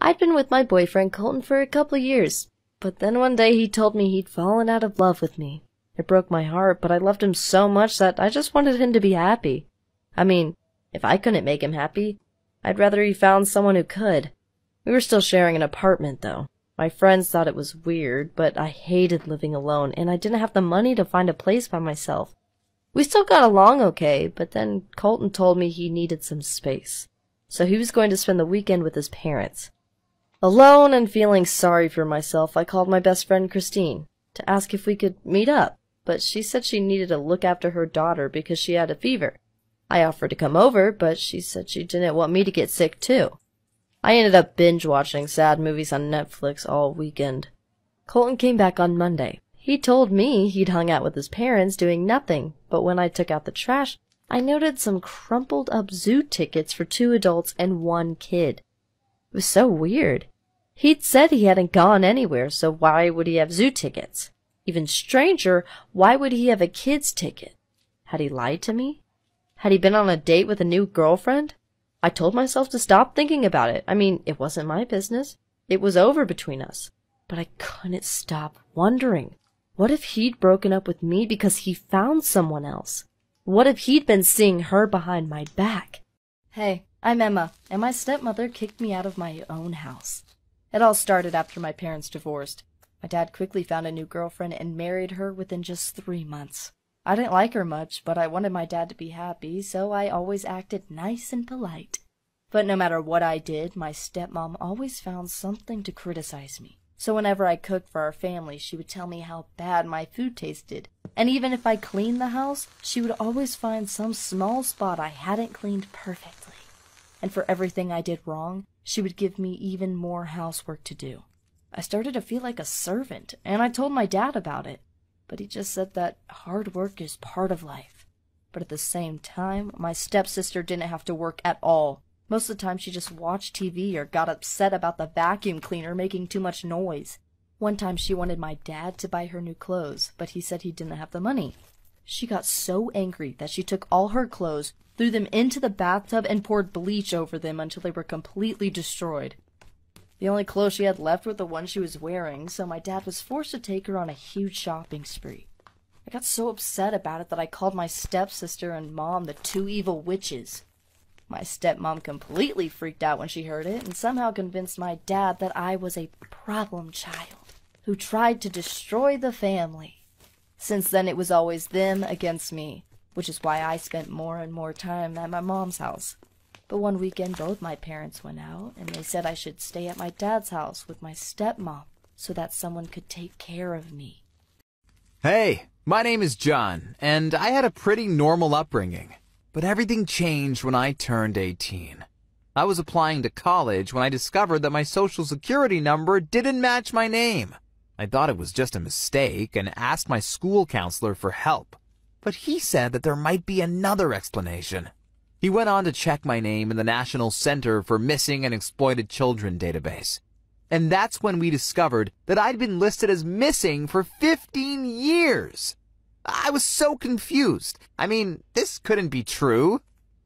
I'd been with my boyfriend Colton for a couple years, but then one day he told me he'd fallen out of love with me. It broke my heart, but I loved him so much that I just wanted him to be happy. I mean, if I couldn't make him happy, I'd rather he found someone who could. We were still sharing an apartment, though. My friends thought it was weird, but I hated living alone, and I didn't have the money to find a place by myself. We still got along okay, but then Colton told me he needed some space, so he was going to spend the weekend with his parents. Alone and feeling sorry for myself, I called my best friend Christine to ask if we could meet up, but she said she needed to look after her daughter because she had a fever. I offered to come over, but she said she didn't want me to get sick too. I ended up binge-watching sad movies on Netflix all weekend. Colton came back on Monday. He told me he'd hung out with his parents doing nothing, but when I took out the trash, I noted some crumpled-up zoo tickets for 2 adults and 1 kid. It was so weird. He'd said he hadn't gone anywhere, so why would he have zoo tickets? Even stranger, why would he have a kid's ticket? Had he lied to me? Had he been on a date with a new girlfriend? I told myself to stop thinking about it. I mean, it wasn't my business. It was over between us. But I couldn't stop wondering. What if he'd broken up with me because he found someone else? What if he'd been seeing her behind my back? Hey, I'm Emma, and my stepmother kicked me out of my own house. It all started after my parents divorced. My dad quickly found a new girlfriend and married her within just 3 months. I didn't like her much, but I wanted my dad to be happy, so I always acted nice and polite. But no matter what I did, my stepmom always found something to criticize me. So whenever I cooked for our family, she would tell me how bad my food tasted. And even if I cleaned the house, she would always find some small spot I hadn't cleaned perfectly. And for everything I did wrong, she would give me even more housework to do. I started to feel like a servant, and I told my dad about it. But he just said that hard work is part of life. But at the same time, my stepsister didn't have to work at all. Most of the time she just watched TV or got upset about the vacuum cleaner making too much noise. One time she wanted my dad to buy her new clothes, but he said he didn't have the money. She got so angry that she took all her clothes, threw them into the bathtub, and poured bleach over them until they were completely destroyed. The only clothes she had left were the ones she was wearing, so my dad was forced to take her on a huge shopping spree. I got so upset about it that I called my stepsister and mom the 2 evil witches. My stepmom completely freaked out when she heard it and somehow convinced my dad that I was a problem child who tried to destroy the family. Since then it was always them against me, which is why I spent more and more time at my mom's house. But one weekend both my parents went out, and they said I should stay at my dad's house with my stepmom so that someone could take care of me. Hey, my name is John, and I had a pretty normal upbringing. But everything changed when I turned 18. I was applying to college when I discovered that my social security number didn't match my name. I thought it was just a mistake and asked my school counselor for help. But he said that there might be another explanation. He went on to check my name in the National Center for Missing and Exploited Children database. And that's when we discovered that I'd been listed as missing for 15 years. I was so confused. I mean, this couldn't be true.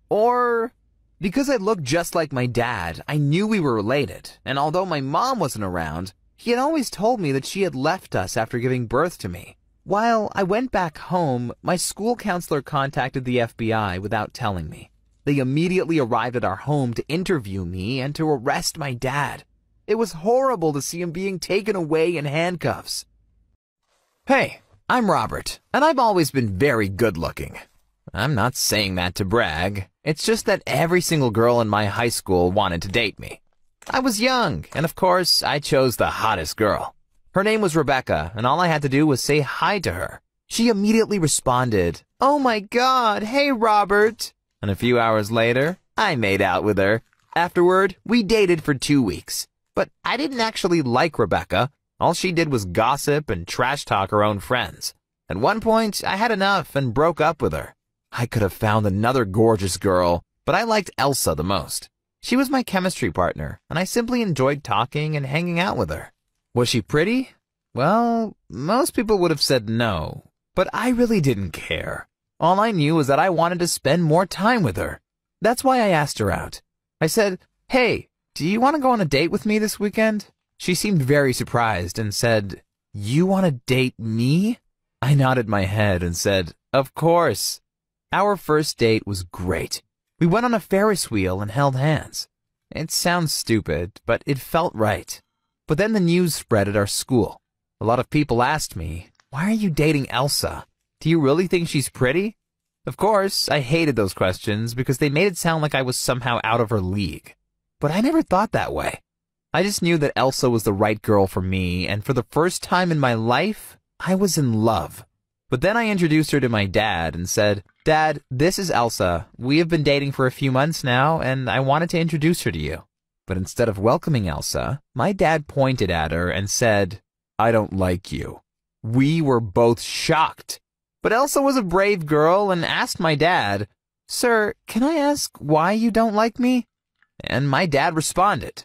Or, because I looked just like my dad, I knew we were related. And although my mom wasn't around, he had always told me that she had left us after giving birth to me. While I went back home, my school counselor contacted the FBI without telling me. They immediately arrived at our home to interview me and to arrest my dad. It was horrible to see him being taken away in handcuffs. Hey, I'm Robert, and I've always been very good-looking. I'm not saying that to brag. It's just that every single girl in my high school wanted to date me. I was young, and of course, I chose the hottest girl. Her name was Rebecca, and all I had to do was say hi to her. She immediately responded, "Oh my God, hey Robert." And a few hours later, I made out with her. Afterward, we dated for 2 weeks. But I didn't actually like Rebecca. All she did was gossip and trash talk her own friends. At one point, I had enough and broke up with her. I could have found another gorgeous girl, but I liked Elsa the most. She was my chemistry partner, and I simply enjoyed talking and hanging out with her. Was she pretty? Well, most people would have said no, but I really didn't care. All I knew was that I wanted to spend more time with her. That's why I asked her out. I said, "Hey, "Do you want to go on a date with me this weekend?" She seemed very surprised and said, "You want to date me?" I nodded my head and said, "Of course." Our first date was great. We went on a Ferris wheel and held hands. It sounds stupid, but it felt right. But then the news spread at our school. A lot of people asked me, "Why are you dating Elsa? Do you really think she's pretty?" Of course, I hated those questions because they made it sound like I was somehow out of her league. But I never thought that way. I just knew that Elsa was the right girl for me, and for the first time in my life, I was in love. But then I introduced her to my dad and said, "Dad, this is Elsa. We have been dating for a few months now, and I wanted to introduce her to you." But instead of welcoming Elsa, my dad pointed at her and said, "I don't like you." We were both shocked. But Elsa was a brave girl and asked my dad, "Sir, can I ask why you don't like me?" And my dad responded,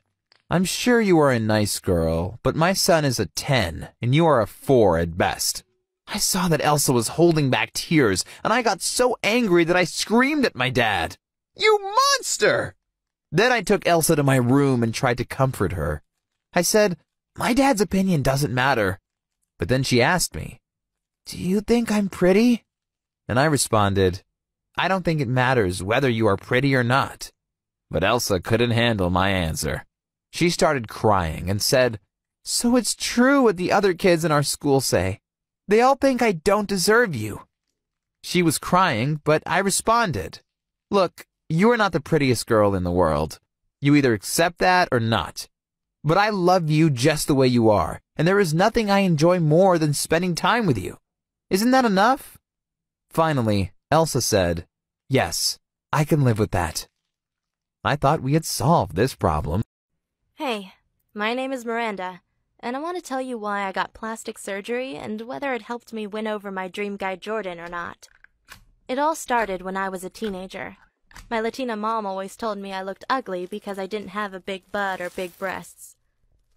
"I'm sure you are a nice girl, but my son is a 10, and you are a 4 at best." I saw that Elsa was holding back tears, and I got so angry that I screamed at my dad, "You monster!" Then I took Elsa to my room and tried to comfort her. I said, "My dad's opinion doesn't matter." But then she asked me, "Do you think I'm pretty?" And I responded, "I don't think it matters whether you are pretty or not." But Elsa couldn't handle my answer. She started crying and said, "So it's true what the other kids in our school say. They all think I don't deserve you." She was crying, but I responded, "Look, you are not the prettiest girl in the world. You either accept that or not. But I love you just the way you are, and there is nothing I enjoy more than spending time with you. Isn't that enough?" Finally, Elsa said, "Yes, I can live with that." I thought we had solved this problem. Hey, my name is Miranda, and I want to tell you why I got plastic surgery and whether it helped me win over my dream guy Jordan or not. It all started when I was a teenager. My Latina mom always told me I looked ugly because I didn't have a big butt or big breasts.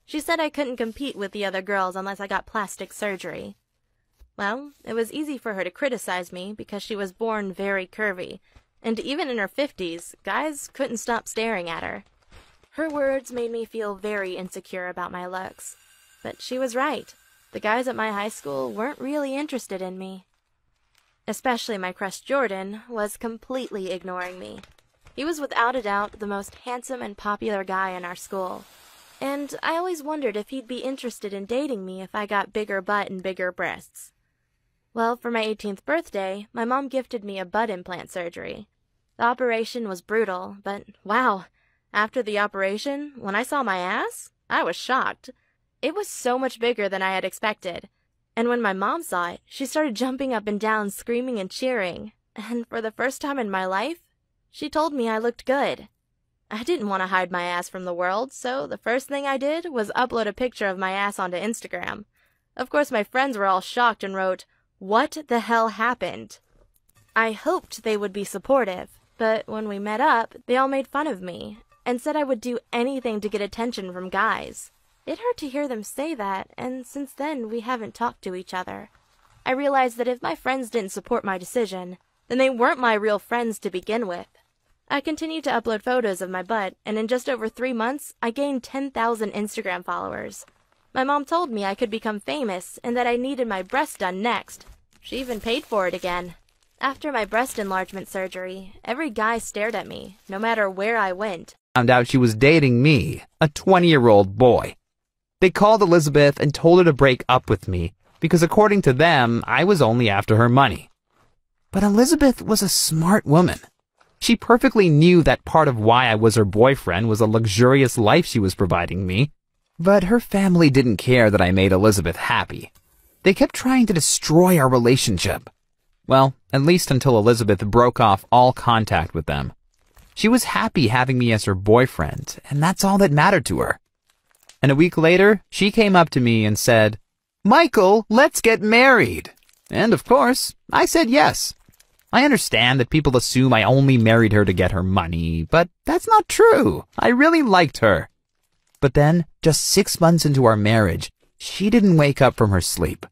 She said I couldn't compete with the other girls unless I got plastic surgery. Well, it was easy for her to criticize me because she was born very curvy, and even in her 50s, guys couldn't stop staring at her. Her words made me feel very insecure about my looks. But she was right. The guys at my high school weren't really interested in me. Especially my crush Jordan was completely ignoring me. He was without a doubt the most handsome and popular guy in our school. And I always wondered if he'd be interested in dating me if I got bigger butt and bigger breasts. Well, for my 18th birthday, my mom gifted me a butt implant surgery. The operation was brutal, but wow, after the operation, when I saw my ass, I was shocked. It was so much bigger than I had expected. And when my mom saw it, she started jumping up and down, screaming and cheering. And for the first time in my life, she told me I looked good. I didn't want to hide my ass from the world, so the first thing I did was upload a picture of my ass onto Instagram. Of course, my friends were all shocked and wrote, "What the hell happened?" I hoped they would be supportive, but when we met up, they all made fun of me and said I would do anything to get attention from guys. It hurt to hear them say that, and since then we haven't talked to each other. I realized that if my friends didn't support my decision, then they weren't my real friends to begin with. I continued to upload photos of my butt, and in just over 3 months, I gained 10,000 Instagram followers. My mom told me I could become famous and that I needed my breast done next. She even paid for it again. After my breast enlargement surgery, every guy stared at me, no matter where I went. Found out she was dating me, a 20-year-old boy. They called Elizabeth and told her to break up with me because according to them, I was only after her money. But Elizabeth was a smart woman. She perfectly knew that part of why I was her boyfriend was a luxurious life she was providing me. But her family didn't care that I made Elizabeth happy. They kept trying to destroy our relationship. Well, at least until Elizabeth broke off all contact with them. She was happy having me as her boyfriend, and that's all that mattered to her. And a week later, she came up to me and said, "Michael, let's get married." And of course, I said yes. I understand that people assume I only married her to get her money, but that's not true. I really liked her. But then, just 6 months into our marriage, she didn't wake up from her sleep.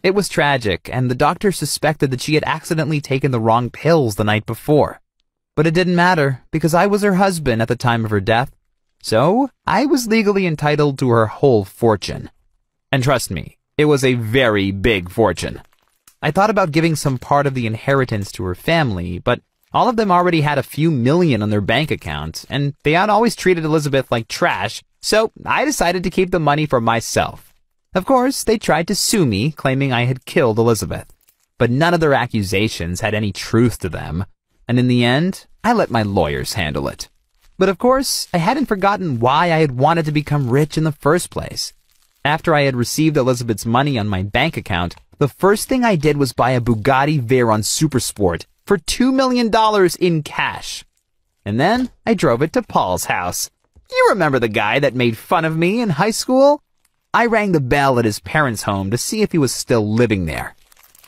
It was tragic, and the doctor suspected that she had accidentally taken the wrong pills the night before. But it didn't matter, because I was her husband at the time of her death, So I was legally entitled to her whole fortune. And trust me, it was a very big fortune. I thought about giving some part of the inheritance to her family, but all of them already had a few million on their bank accounts, and they had always treated Elizabeth like trash, so I decided to keep the money for myself. Of course, they tried to sue me, claiming I had killed Elizabeth, but none of their accusations had any truth to them, and in the end, I let my lawyers handle it. But of course, I hadn't forgotten why I had wanted to become rich in the first place. After I had received Elizabeth's money on my bank account, the first thing I did was buy a Bugatti Veyron Supersport for $2 million in cash. And then I drove it to Paul's house. You remember the guy that made fun of me in high school? I rang the bell at his parents' home to see if he was still living there.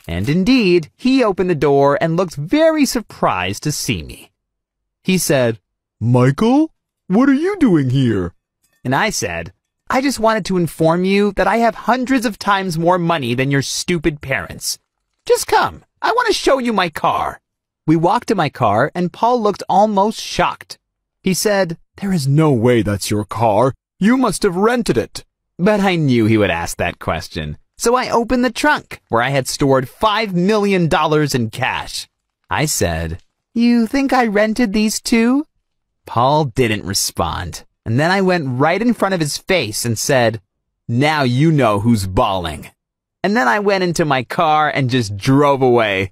And indeed, he opened the door and looked very surprised to see me. He said, "Michael, what are you doing here?" And I said, "I just wanted to inform you that I have hundreds of times more money than your stupid parents. Just come, I want to show you my car." We walked to my car and Paul looked almost shocked. He said, "There is no way that's your car. You must have rented it." But I knew he would ask that question. So I opened the trunk, where I had stored $5 million in cash. I said, "You think I rented these too?" Paul didn't respond, and then I went right in front of his face and said, "Now you know who's balling." And then I went into my car and just drove away.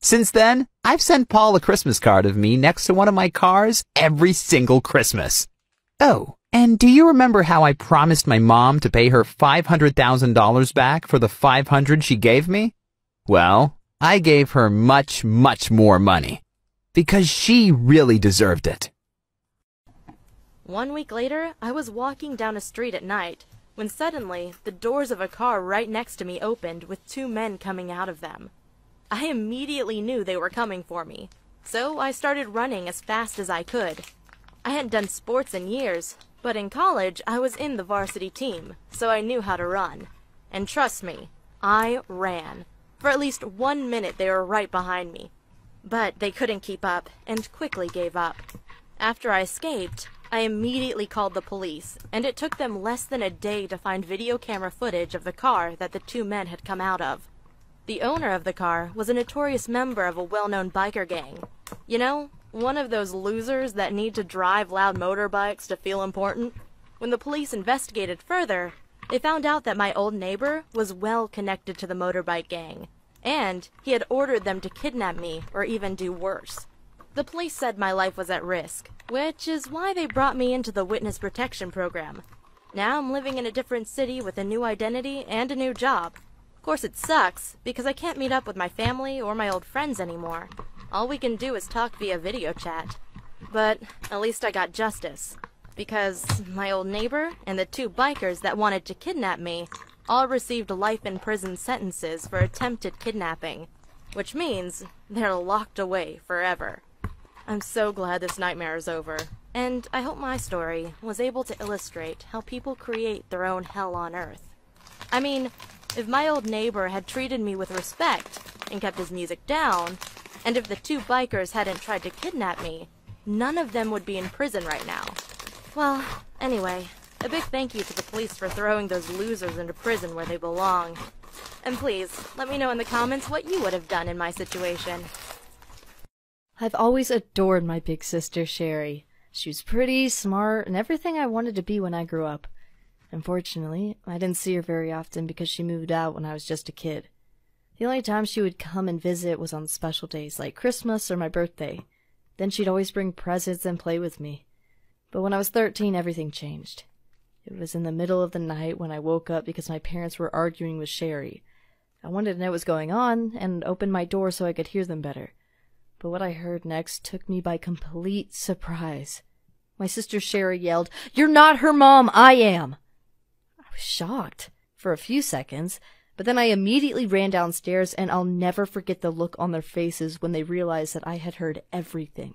Since then, I've sent Paul a Christmas card of me next to one of my cars every single Christmas. Oh, and do you remember how I promised my mom to pay her $500,000 back for the $500 she gave me? Well, I gave her much, much more money. Because she really deserved it. 1 week later, I was walking down a street at night, when suddenly, the doors of a car right next to me opened with 2 men coming out of them. I immediately knew they were coming for me, so I started running as fast as I could. I hadn't done sports in years, but in college I was in the varsity team, so I knew how to run. And trust me, I ran. For at least 1 minute they were right behind me. But they couldn't keep up, and quickly gave up. After I escaped, I immediately called the police, and it took them less than a day to find video camera footage of the car that the 2 men had come out of. The owner of the car was a notorious member of a well-known biker gang. You know, one of those losers that need to drive loud motorbikes to feel important. When the police investigated further, they found out that my old neighbor was well connected to the motorbike gang, and he had ordered them to kidnap me or even do worse. The police said my life was at risk, which is why they brought me into the witness protection program. Now I'm living in a different city with a new identity and a new job. Of course it sucks, because I can't meet up with my family or my old friends anymore. All we can do is talk via video chat. But at least I got justice, because my old neighbor and the 2 bikers that wanted to kidnap me all received life in prison sentences for attempted kidnapping, which means they're locked away forever. I'm so glad this nightmare is over, and I hope my story was able to illustrate how people create their own hell on earth. I mean, if my old neighbor had treated me with respect and kept his music down, and if the 2 bikers hadn't tried to kidnap me, none of them would be in prison right now. Well, anyway, a big thank you to the police for throwing those losers into prison where they belong. And please, let me know in the comments what you would have done in my situation. I've always adored my big sister, Sherry. She was pretty, smart, and everything I wanted to be when I grew up. Unfortunately, I didn't see her very often because she moved out when I was just a kid. The only time she would come and visit was on special days like Christmas or my birthday. Then she'd always bring presents and play with me. But when I was 13, everything changed. It was in the middle of the night when I woke up because my parents were arguing with Sherry. I wanted to know what was going on and opened my door so I could hear them better. But what I heard next took me by complete surprise. My sister Sherry yelled, "You're not her mom, I am!" I was shocked for a few seconds, but then I immediately ran downstairs, and I'll never forget the look on their faces when they realized that I had heard everything.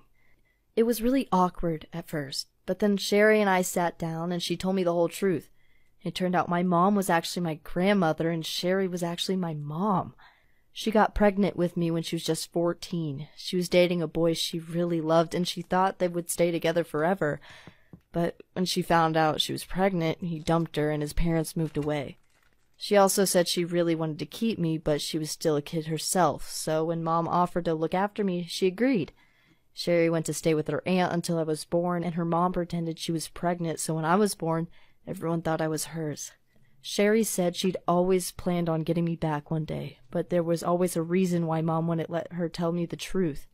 It was really awkward at first, but then Sherry and I sat down and she told me the whole truth. It turned out my mom was actually my grandmother and Sherry was actually my mom. She got pregnant with me when she was just 14. She was dating a boy she really loved and she thought they would stay together forever. But when she found out she was pregnant, he dumped her and his parents moved away. She also said she really wanted to keep me, but she was still a kid herself, so when Mom offered to look after me, she agreed. Sherry went to stay with her aunt until I was born, and her mom pretended she was pregnant, so when I was born, everyone thought I was hers. Sherry said she'd always planned on getting me back one day, but there was always a reason why Mom wouldn't let her tell me the truth.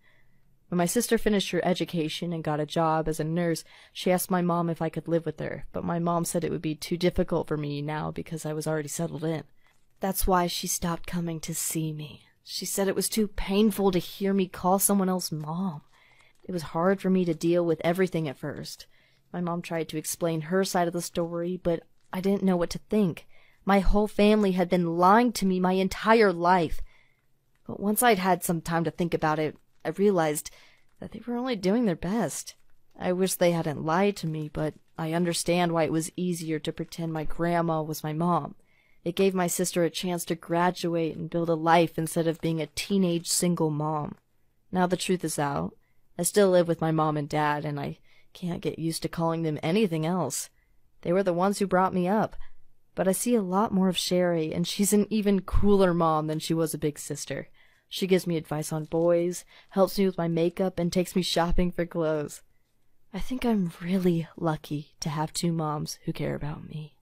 When my sister finished her education and got a job as a nurse, she asked my mom if I could live with her, but my mom said it would be too difficult for me now because I was already settled in. That's why she stopped coming to see me. She said it was too painful to hear me call someone else Mom. It was hard for me to deal with everything at first. My mom tried to explain her side of the story, but I didn't know what to think. My whole family had been lying to me my entire life. But once I'd had some time to think about it, I realized that they were only doing their best. I wish they hadn't lied to me, but I understand why it was easier to pretend my grandma was my mom. It gave my sister a chance to graduate and build a life instead of being a teenage single mom. Now the truth is out. I still live with my mom and dad, and I can't get used to calling them anything else. They were the ones who brought me up. But I see a lot more of Sherry, and she's an even cooler mom than she was a big sister. She gives me advice on boys, helps me with my makeup, and takes me shopping for clothes. I think I'm really lucky to have two moms who care about me.